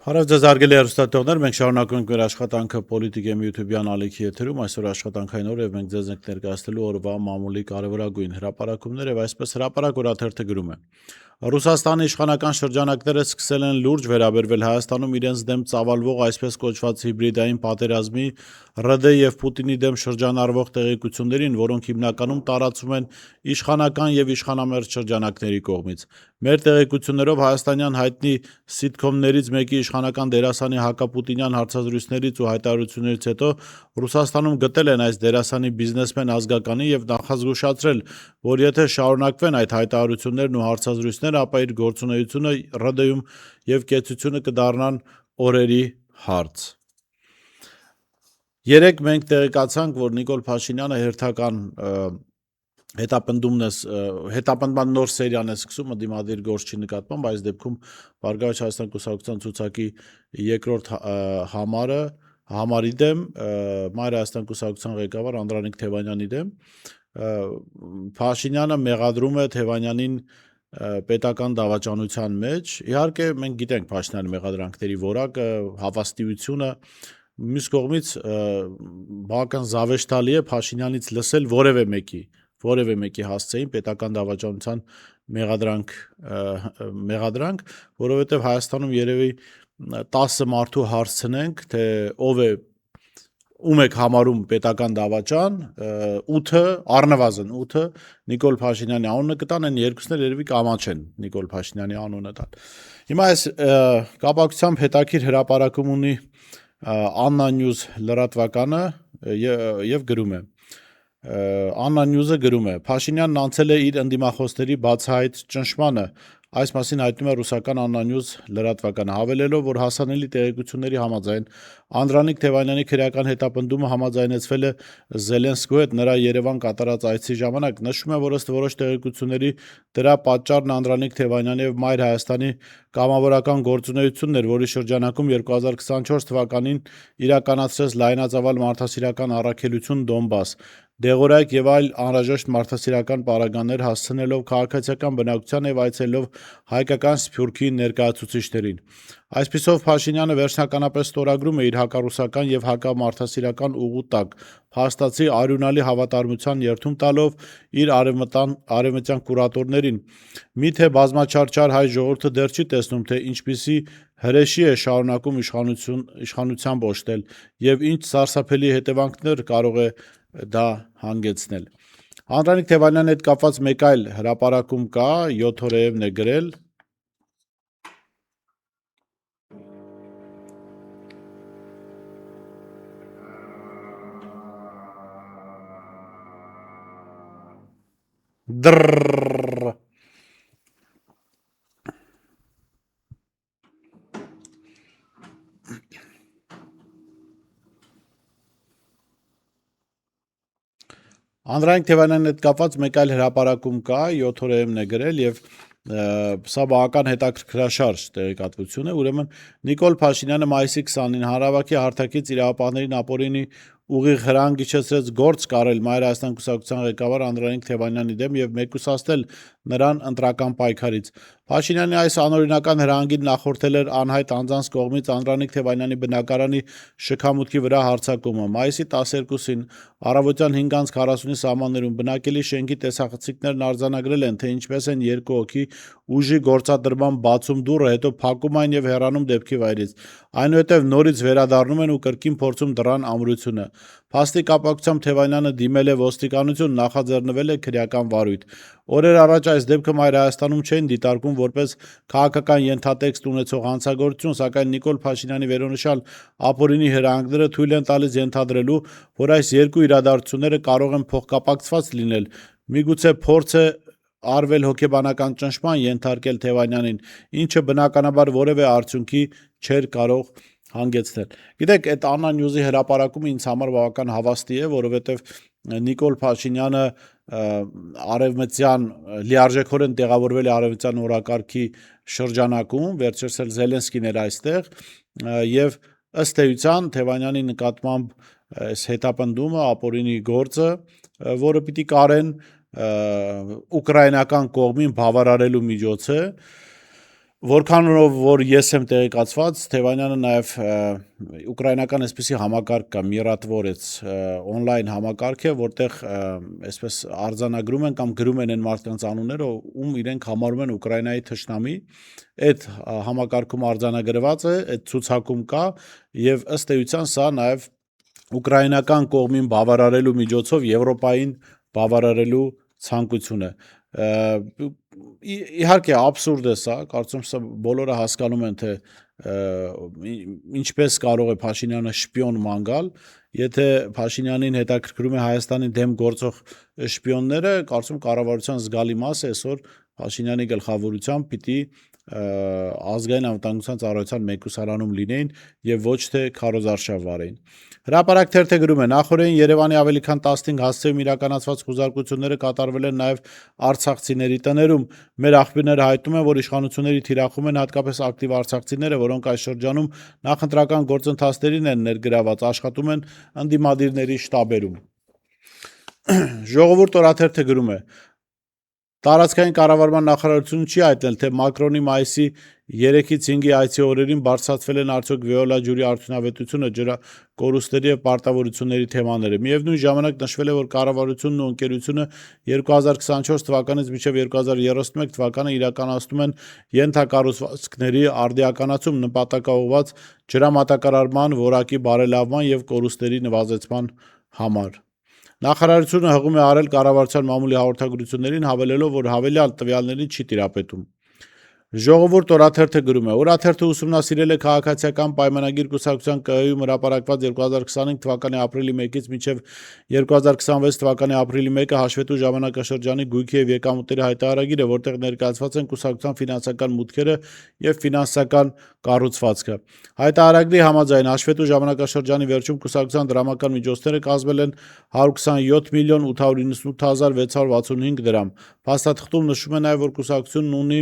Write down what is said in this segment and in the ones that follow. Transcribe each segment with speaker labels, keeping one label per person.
Speaker 1: Հարավ ձեզ արգելի հեռուստատողներ, մենք շարունակում ենք մեր աշխատանքը Պոլիտիկեմ YouTube-յան ալիքի եթերում, այսօր աշխատանքային օր եւ մենք ձեզ ենք ներկայացնելու օրվա մամուլի կարևորագույն հրապարակումներ եւ այսպես հրապարակ օրաթերթը գրում է. Ռուսաստանի իշխանական շրջանակները սկսել են լուրջ վերաբերվել Հայաստանում իրենց դեմ ծավալվող այսպես կոչված հիբրիդային պատերազմի ՌԴ եւ Պուտինի դեմ շրջանառվող տեղեկություններին, որոնք հիմնականում տարածվում են իշխանական եւ իշխանամերձ շրջանակների կողմից։ Մեր տեղեկություններով հայաստանյան հայտնի սիթքոմներից մեկի իշխանական դերասանի հակապուտինյան հարցազրույցներից ու հայտարարություններից հետո Ռուսաստանում գտել են այս դերասանի բիզնեսմեն ազգականին եւ նախազգուշացրել, որ եթե շարունակվեն այդ հայտարարություններն ու հարցազրույցները, ապա իր գործունեությունը ՌԴ-ում եւ կեցությունը կդառնան օրերի հարց։ Երեկ մենք տեղեկացանք, որ Նիկոլ Փաշինյանը հերթական հետապնդման նոր սերիան է սկսում դիմադիր գործչի նկատմամբ, այս դեպքում Բարգավաճ Հայաստան կուսակցության ցուցակի երկրորդ համարի դեմ, Մայր Հայաստան կուսակցության ղեկավար Անդրանիկ Թևանյանի դեմ, Փաշինյանը մեղադրում է Թևանյանին պետական դավաճանության մեջ, իհարկե մենք գիտենք Փաշինյանի մեղադրանքների որակը, հավաստիությունը, մյուս կողմից բավական զավեշտալի է Փաշինյանից լսել որևէ մեկի հասցեին պետական դավաճանության մեղադրանք, որովհետև Հայաստանում երևի 10 մարդու հարցնենք, թե ում եք համարում պետական դավաճան, 8-ը, առնվազն 8-ը Նիկոլ Փաշինյանի անունը կտան, այն երկուսներ երևի կամաչեն Նիկոլ Փաշինյանի անունը տալ։ Հիմա այս կապակցությամբ հետաքրքիր հրապարակում ունի Anna News լրատվականը եւ գրում է. Anna News-ը գրում է. Փաշինյանն անցել է իր ընդդիմախոսների բացահայտ ճնշմանը, այս մասին հայտնում է ռուսական Anna News լրատվականը, հավելելով, որ հասանելի տեղեկությունների համաձայն Անդրանիկ Թևանյանի քրեական հետապնդումը համաձայնեցվել է Զելենսկու հետ նրա Երևան կատարած այցի ժամանակ, նշում է, որ ըստ որոշ տեղեկությունների դրա պատճառն Անդրանիկ Թևանյանի եւ Մայր Հայաստանի կամավորական գործունեությունն էր, որի շրջանակում 2024 թվականին իրականացրեց լայնածավալ մարդասիրական առաքելություն Դոնբաս, դեղորայք եւ այլ անհրաժեշտ մարդասիրական պարագաներ հասցնելով քաղաքացիական բնակության եւ այցելելով հայկական Սփյուռքի ներկայացուցիչներին։ Այսպիսով Փաշինյանը վերջնականապես ստորագրում է իր հակառուսական եւ հակամարդասիրական ուղու տակ, փաստացի արյունալի հավատարմության երդում տալով իր արևմտյան կուրատորներին։ Միթե բազմաչարչար հայ ժողովուրդը դեռ չի տեսնում, թե ինչպիսի հրեշի է շարունակում իշխանությամբ օժտել եւ ինչ սարսափելի հետևանքներ կարող է դա հանգեցնել։ Անդրանիկ Թևանյանի հետ կապված մեկ այլ հրապարակում կա, 7 օրերևն է գրել. Անդրանիկ Թևանյանի հետ կապված մեկ այլ հրապարակում կա, 7 օրերևն է գրել եւ սա բավական հետաքրքրաշարժ տեղեկատվություն է, ուրեմն Նիկոլ Փաշինյանը մայիսի 20-ին հանրահավաքի հարթակից իրավապահներին ապօրինի ուղիղ հրահանգ իջեցրեց գործ կարել Մայր Հայաստան կուսակցության ղեկավար Անդրանիկ Թևանյանի դեմ եւ մեկուսացնել նրան ընտրական պայքարից։ Փաշինյանի այս անօրինական հրահանգին նախորդել էր անհայտ անձանց կողմից Անդրանիկ Թևանյանի բնակարանի շքամուտքի վրա հարձակումը։ Մայիսի 12-ին առավոտյան 5:40-ի սահմաններում բնակելի շենքի տեսախցիկներն արձանագրել են, թե ինչպես են երկու հոգի ուժի գործադրման բացում դուռը, հետո փակում այն եւ հեռանում դեպքի վայրից։ Այնուհետև նորից վերադառնում են ու կրկին փորձում դռան ամրությունը։ Փաստի կապակցությամբ Թևանյանը դիմել է ոստիկանություն, նախաձեռնվել է քրեական վարույթ։ Օրեր առաջ այս դեպքը Մայր Հայաստանում չէին դիտարկում որպես քաղաքական ենթատեքստ ունեցող հանցագործություն, սակայն Նիկոլ Փաշինյանի վերոնշյալ ապօրինի հրահանգները թույլ են տալիս ենթադրելու, որ այս երկու իրադարձությունները կարող են փոխկապակցված լինել, միգուցե փորձ է արվել հոգեբանական ճնշման ենթարկել Թևանյանին, ինչը բնականաբար որևէ արդյունքի չէր կարող հանգեցնել։ Գիտեք, այդ Anna News-ի հրապարակումը ինձ համար բավական հավաստի է, որովհետև Նիկոլ Փաշինյանը լիարժեքորեն տեղավորվել է արևմտյան օրակարգի շրջանակում, վերջերս էլ Զելենսկին էր այստեղ, եւ ըստ էության Թևանյանի նկատմամբ այս հետապնդումը, ապօրինի գործը, որը պիտի կարեն ուկրաինական կողմին բավարարելու միջոց է, Որքանով որ ես եմ տեղեկացված, Թևանյանը նաև ուկրաինական այսպիսի համակարգ կա, Միրատվորեց on-line համակարգ է, որտեղ այսպես արձանագրում են կամ գրում են այն մարդկանց անունները, ում իրենք համարում են Ուկրաինայի թշնամի, այդ համակարգում արձանագրված է, այդ ցուցակում կա եւ ըստ էության սա նաև ուկրաինական կողմին բավարարելու միջոցով Եվրոպային բավարարելու ցանկություն է։ Իհարկե абսուրդ է սա, կարծում սա բոլորը հասկանում են, թե ինչպես կարող է Փաշինյանը շպիոն ման գալ, եթե Փաշինյանին հետաքրքրում է Հայաստանի դեմ գործող շպիոնները, կարծում կառավարության զգալի մասը այսօր Փաշինյանի գլխավորությամբ պիտի ազգային անվտանգության ծառայության մեկուսարանում լինեին եւ ոչ թե քարոզարշավ վարեին։ Հրապարակ թերթը գրում է. նախորդին Երևանի ավելի քան 15 հասցեում իրականացված խուզարկությունները կատարվել են նաև արցախցիների տներում։ Մեր աղբյուրները հայտնում են, որ իշխանությունների թիրախում են հատկապես ակտիվ արցախցիները, որոնք այս շրջանում նախընտրական գործընթացներին են ներգրաված, աշխատում են ընդդիմադիրների շտաբերում։ Ժողովուրդ օրաթերթը գրում է. Տարածքային կառավարման նախարարությունը չի հայտնել, թե Մակրոնի մայիսի 3-ից 5-ի այցի օրերին բարձրացվել են արդյոք Վեոլա ջուրի արդյունավետությունը, ջրակորուստների եւ պարտավորությունների թեմաները։ Միևնույն ժամանակ նշվել է, որ կառավարությունն ու ընկերությունը 2024 թվականից մինչև 2031 թվականը իրականացնում են ենթակառուցվածքների արդիականացում նպատակաուղղված ջրամատակարարման որակի բարելավման եւ կորուստների նվազեցման համար։ Նախարարությունը հղում է արել կառավարության մամուլի հաղորդագրություններին, հավելելով, որ հավելյալ տվյալներին չի տիրապետում։ Ժողովուրդ օրաթերթը գրում է. Օրաթերթը ուսումնասիրել է քաղաքացիական պայմանագիր կուսակցության ԿԸ-ում հրապարակված 2025 թվականի ապրիլի 1-ից մինչև 2026 թվականի ապրիլի 1-ը հաշվետու ժամանակաշրջանի գույքի եւ եկամուտների հայտարարագիրը, որտեղ ներկայացված են կուսակցության ֆինանսական մուտքերը եւ ֆինանսական կառուցվածքը։ Հայտարարագրի համաձայն հաշվետու ժամանակաշրջանի վերջում կուսակցության դրամական միջոցները կազմել են 127 միլիոն 898 հազար 665 դրամ։ Փաստաթղթում նշվում է նաև, որ կուսակցությունն ունի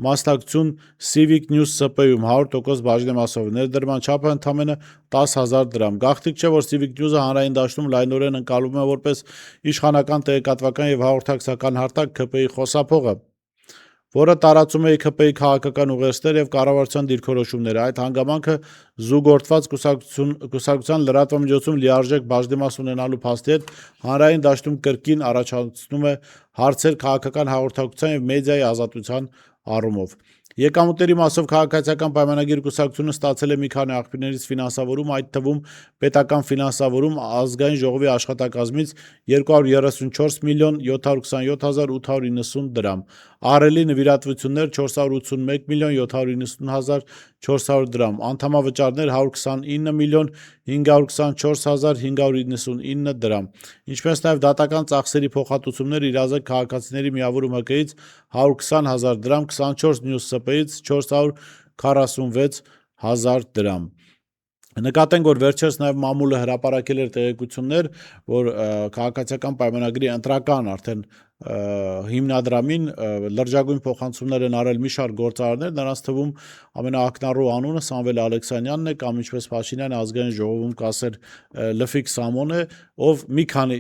Speaker 1: մասնակցություն Civic News ՍՊ-ում 100% բաժնեմասով, ներդրման չափը ընդամենը 10,000 դրամ։ Գաղտնիք չէ, որ Civic News-ը հանրային դաշտում լայնորեն ընկալվում է որպես իշխանական տեղեկատվական եւ հաղորդակցական հարթակ ՔՊ-ի խոսափողը, որը տարածում է ՔՊ-ի քաղաքական ուղերձներ եւ կառավարության դիրքորոշումները։ Այդ հանգամանքը զուգորդված կուսակցության լրատվամիջոցում լիարժեք բաժնեմաս ունենալու փաստի հետ հանրային դաշտում կրկին առաջացնում է հարցեր քաղաքական հաղորդակցության եւ մեդիայի ազատության առումով։ Եկամուտների մասով քաղաքացիական պայմանագիր կուսակցությունը ստացել է մի քանի աղբյուրներից ֆինանսավորում, այդ թվում պետական ֆինանսավորում ազգային ժողովի աշխատակազմից 234 միլիոն 727 հազար 890 դրամ, ահռելի նվիրատվություններ 481 միլիոն 790 հազար 400 դրամ, անդամավճարներ 129 միլիոն 524 հազար 599 դրամ, ինչպես նաև դատական ծախսերի փոխհատուցումներ իրազեկ քաղաքացիների միավորում ՀԿ-ից 120 հազար դրամ, 24 News ՍՊ-ից 446 հազար դրամ։ Նկատենք, որ վերջերս նաև մամուլը հրապարակել էր տեղեկություններ, որ քաղաքացիական պայմանագրի ընտրական արդեն հիմնադրամին լրջագույն փոխանցումներ են արել մի շարք գործարարներ, նրանց թվում ամենաակնառու անունը Սամվել Ալեքսանյանն է, կամ ինչպես Փաշինյանը ազգային ժողովում կասեր Լֆիկ Սամոնը, ով մի քանի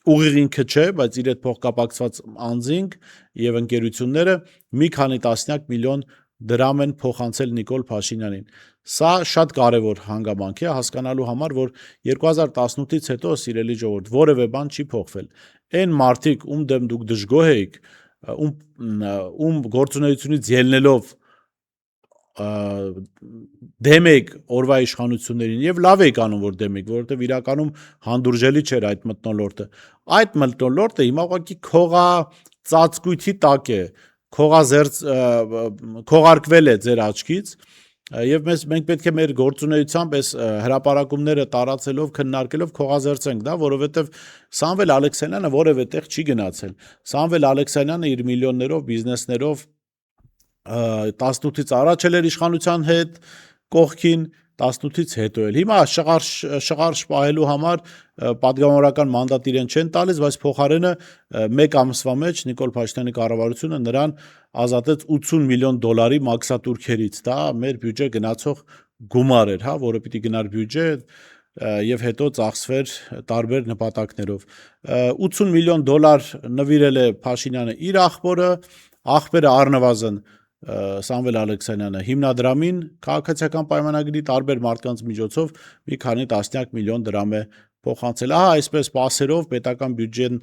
Speaker 1: ուղիղ ինքը չէ, բայց իր հետ փոխկապակցված անձինք եւ ընկերությունները մի քանի տասնյակ միլիոն դրամ են փոխանցել Նիկոլ Փաշինյանին։ Սա շատ կարևոր հանգամանք է հասկանալու համար, որ 2018-ից հետո, սիրելի ժողովուրդ, որևէ բան չի փոխվել։ Այն մարդիկ, ում դեմ դուք դժգոհ եք, ում գործունեությունից ելնելով դեմ եք օրվա իշխանություններին եւ լավ եք անում, որ դեմ եք, որովհետեւ իրականում հանդուրժելի չէր այդ մթնոլորտը։ Այդ մթնոլորտը հիմա ուղղակի քողածածկույթի տակ է, քողարկվել է ձեր աչքից, եւ մենք պետք է մեր գործունեությամբ այս հրապարակումները տարածելով, քննարկելով քողազերծենք դա, որովհետեւ Սամվել Ալեքսանյանը որևէ տեղ չի գնացել։ Սամվել Ալեքսանյանը իր միլիոններով, բիզնեսներով 18-ից առաջ էր իշխանության հետ կողքին, 18-ից հետո էլ։ Հիմա շղարշ պահելու համար պատգամավորական մանդատ իրեն չեն տալիս, բայց փոխարենը մեկ ամսվա մեջ Նիկոլ Փաշինյանի կառավարությունը նրան ազատեց 80 միլիոն դոլարի մաքսատուրքերից։ Դա մեր բյուջե գնացող գումար էր, որը պիտի գնար բյուջե եւ հետո ծախսվեր տարբեր նպատակներով։ 80 միլիոն դոլար նվիրել է Փաշինյանը իր աղբորը, աղբերը առնվազն Սամվել Ալեքսանյանը հիմնադրամին քաղաքացիական պայմանագրի տարբեր մարդկանց միջոցով մի քանի տասնյակ միլիոն դրամ է փոխանցել։ Ահա այսպես պասերով պետական բյուջեն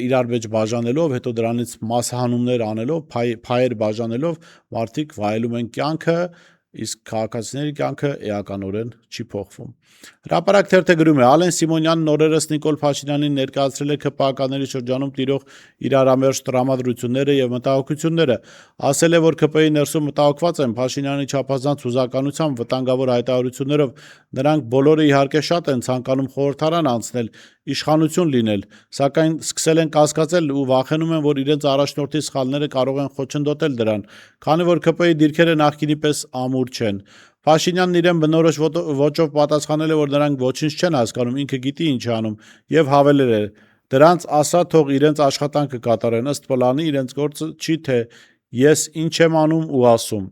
Speaker 1: իրար մեջ բաժանելով, հետո դրանից մասհանումներ անելով, փայեր բաժանելով մարդիկ վայելում են կյանքը, իսկ քաղաքացիների կյանքը էականորեն չի փոխվում։ Հրապարակ թերթը գրում է. Ալեն Սիմոնյանն օրերս Նիկոլ Փաշինյանին ներկայացրել է ԿՊԱ-ականների շրջանում տիրող իրարամերժ տրամադրությունները եւ մտահոգությունները, ասել է, որ ԿՊ-ի ներսում մտահոգված են Փաշինյանի չափազանց հուզականությամբ, վտանգավոր հայտարարություններով, նրանք բոլորը իհարկե շատ են ցանկանում խորհրդարան անցնել, իշխանություն լինել, սակայն սկսել են կասկածել ու վախենում են, որ իրենց առաջնորդի սխալները կարող են խոչընդոտել դրան, քանի որ ԿՊ-ի դիրքերը նախկինի պես ամուր չեն։ Փաշինյանն իրեն բնորոշ ոճով պատասխանել է, որ նրանք ոչինչ չեն հասկանում, ինքը գիտի ինչ է անում, եւ հավելել է. դրանց ասա թող իրենց աշխատանքը կատարեն, ըստ պլանի իրենց գործը չի, թե ես ինչ եմ անում ու ասում։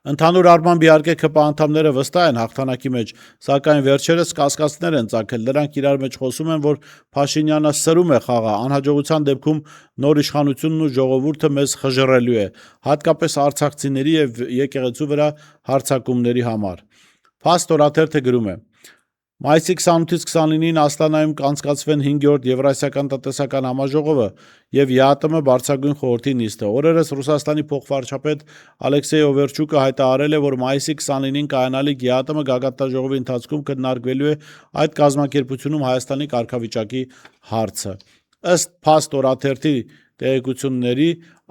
Speaker 1: Ընդհանուր առմամբ իհարկե ԿՊ անդամները վստահ են հաղթանակի մեջ, սակայն վերջերս կասկածներ են ծագել, նրանք իրար մեջ խոսում են, որ Փաշինյանը սրում է խաղը, անհաջողության դեպքում նոր իշխանությունն ու ժողովուրդը մեզ խժռելու է, հատկապես արցախցիների եւ եկեղեցու վրա հարձակումների համար։ Փաստ օրաթերթը գրում է. Մայիսի 28-ից 29-ին Աստանայում կանցկացվեն 5-րդ Եվրասիական տնտեսական համաժողովը եւ ԵԱՏՄ բարձրագույն խորհրդի նիստը։ Օրերս Ռուսաստանի փոխվարչապետ Ալեքսեյ Օվերչուկը հայտարարել է, որ մայիսի 29-ին կայանալիք ԵԱՏՄ գագաթնաժողովի ընթացքում քննարկվելու է այդ կազմակերպությունում Հայաստանի կարգավիճակի հարցը։ Ըստ Փաստ օրաթերթի տեղեկությունների,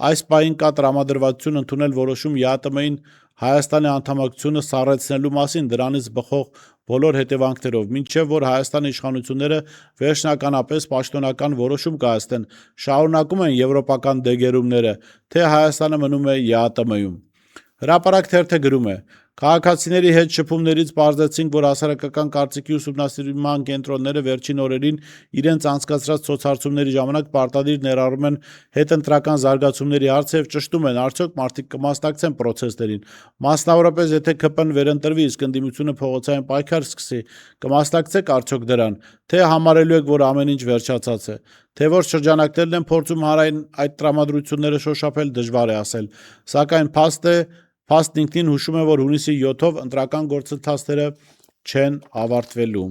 Speaker 1: այս պահին կա տրամադրվածություն ընդունել որոշում ԵԱՏՄ-ին Հայաստանի անդամակցությունը սառեցնելու մասին, դրանից բխող բոլոր հետևանքներով, մինչև որ Հայաստանի իշխանությունները վերջնականապես պաշտոնական որոշում կայացնեն, շարունակում են եվրոպական դեգերումները, թե Հայաստանը մնում է ԵԱՏՄ-ում։ Հրապարակ թերթը գրում է. Քաղաքացիների հետ շփումներից պարզեցինք, որ հասարակական կարծիքի ուսումնասիրման կենտրոնները վերջին օրերին իրենց անցկացրած ցուցարցումների ժամանակ պարտադիր ներառում են հետընտրական զարգացումների հարցը եւ ճշտում են, արդյոք մարդիկ կմասնակցեն պրոցեսներին, մասնավորապես եթե ԿՊ-ն վերընտրվի, իսկ ընդդիմությունը փողոցային պայքար սկսի, կմասնակցեք արդյոք դրան, թե համարելու եք, որ ամեն ինչ վերջացած է, թե որ շրջանակներն են փորձում հանրային այդ տրամադրությունները շոշափել, դժվար է ասել, սակայն Փաստն ինքնին հուշում է, որ հունիսի 7-ով ընտրական գործընթացները չեն ավարտվելու։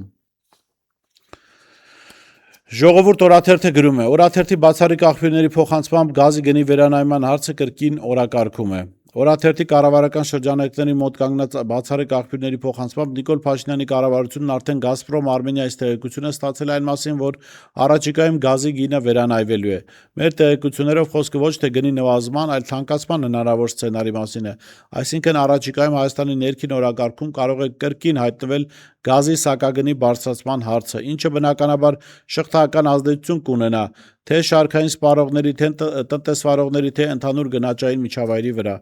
Speaker 1: Ժողովուրդ օրաթերթը գրում է. Օրաթերթի բացառիկ աղբյուրների փոխանցմամբ գազի գնի վերանայման հարցը կրկին օրակարգում է։ Օրաթերթի կառավարական շրջանակների մոտ կանգնած բացառիկ աղբյուրների փոխանցմամբ Նիկոլ Փաշինյանի կառավարությունն արդեն Գազպրոմ Արմենիայից տեղեկություն է ստացել այն մասին, որ առաջիկայում գազի գինը վերանայվելու է։ Մեր տեղեկություններով խոսքը ոչ թե գնի նվազման, այլ թանկացման հնարավոր սցենարի մասին է։ Այսինքն առաջիկայում Հայաստանի ներքին օրակարգում կարող է կրկին հայտնվել գազի սակագնի բարձրացման հարցը, ինչը բնականաբար շղթայական ազդեցություն կունենա թե շարքային սպառողների, թե տնտեսվարողների, թե ընդհանուր գնաճային միջավայրի վրա։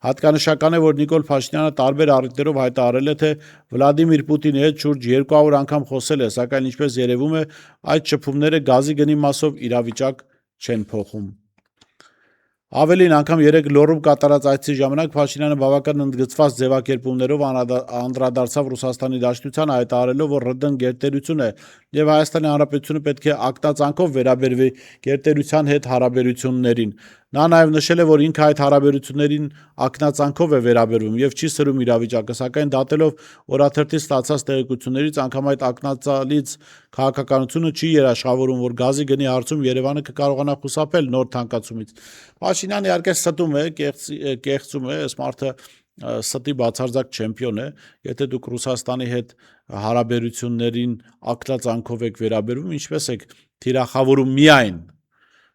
Speaker 1: Հատկանշական է, որ Նիկոլ Փաշինյանը տարբեր առիթներով հայտարարել է, թե Վլադիմիր Պուտինի հետ շուրջ 200 անգամ խոսել է, սակայն ինչպես երևում է, այդ շփումները գազի գնի մասով իրավիճակ չեն փոխում։ Ավելին, անգամ 3 լոռում կատարած այցի ժամանակ Փաշինյանը բավական ընդգծված ձևակերպումներով անդրադարձավ Ռուսաստանի Դաշնությանը, հայտարարելով, որ ՌԴ-ն գերտերություն է եւ Հայաստանի Հանրապետությունը պետք է ակնածանքով վերաբերվի գերտերության հետ հարաբերություններին։ Նա նաև նշել է, որ ինքը այդ հարաբերություններին ակնածանքով է վերաբերվում եւ չի սրում իրավիճակը, սակայն դատելով օրաթերթի ստացած տեղեկություններից, անգամ այդ ակնածալից քաղաքականությունը չի երաշխավորում, որ գազի գնի հարցում Երևանը կկարողանա խուսափել նոր թանկացումից։ Փաշինյանը իհարկե ստում է, կեղծում է, այս մարդը ստի բացարձակ չեմպիոն է, եթե դուք Ռուսաստանի հետ հարաբերություններին ակնածանքով եք վերաբերվում, ինչպես եք թիրախավորում միայն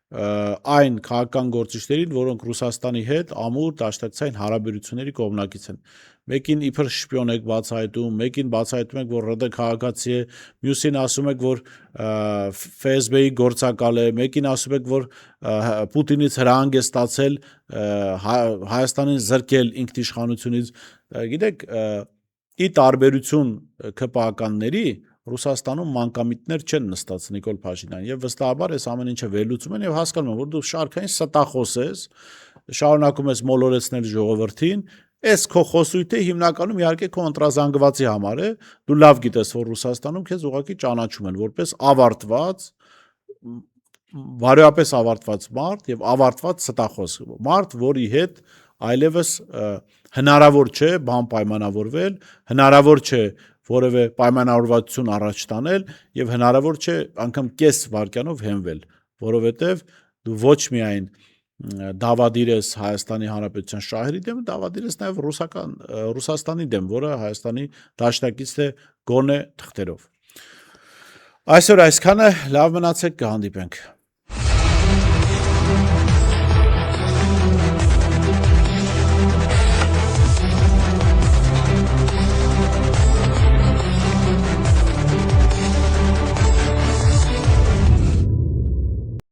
Speaker 1: այն քաղաքական գործիչներին, որոնք Ռուսաստանի հետ ամուր դաշնակցային հարաբերությունների կողմնակից են։ Մեկին իբր շպիոն եք բացահայտում, մեկին բացահայտում եք, որ ՌԴ քաղաքացի է, մյուսին ասում եք, որ ՖՍԲ-ի գործակալ է, մեկին ասում եք, որ Պուտինից հրահանգ է ստացել Հայաստանին զրկել ինքնիշխանությունից։ Գիտեք, ի տարբերություն ԿՊԱ-ականների Ռուսաստանում մանկամիտներ չեն նստած Նիկոլ Փաշինյան եւ վստահաբար այս ամեն ինչը վերլուծում են եւ հասկանում են, որ դու շարքային ստախոս ես, շարունակում ես մոլորեցնել ժողովրդին, այս քո խոսույթը հիմնականում իհարկե քո ընտրազանգվածի համար է, դու լավ գիտես, որ Ռուսաստանում քեզ ուղղակի ճանաչում են որպես ավարտված բարոյապես ավարտված մարդ եւ ավարտված ստախոս մարդ, որի հետ այլևս հնարավոր չէ բան պայմանավորվել, հնարավոր չէ որևէ պայմանավորվածություն առաջ տանել եւ հնարավոր չէ անգամ կես վարքյանով հենվել, որովհետեւ դու ոչ միայն դավադիր ես Հայաստանի Հանրապետության շահերի դեմ, դավադիր ես նաեւ Ռուսաստանի դեմ, որը Հայաստանի դաշնակիցն է գոնե թղթերով։ Այսօր այսքանը, լավ մնացեք, կհանդիպենք։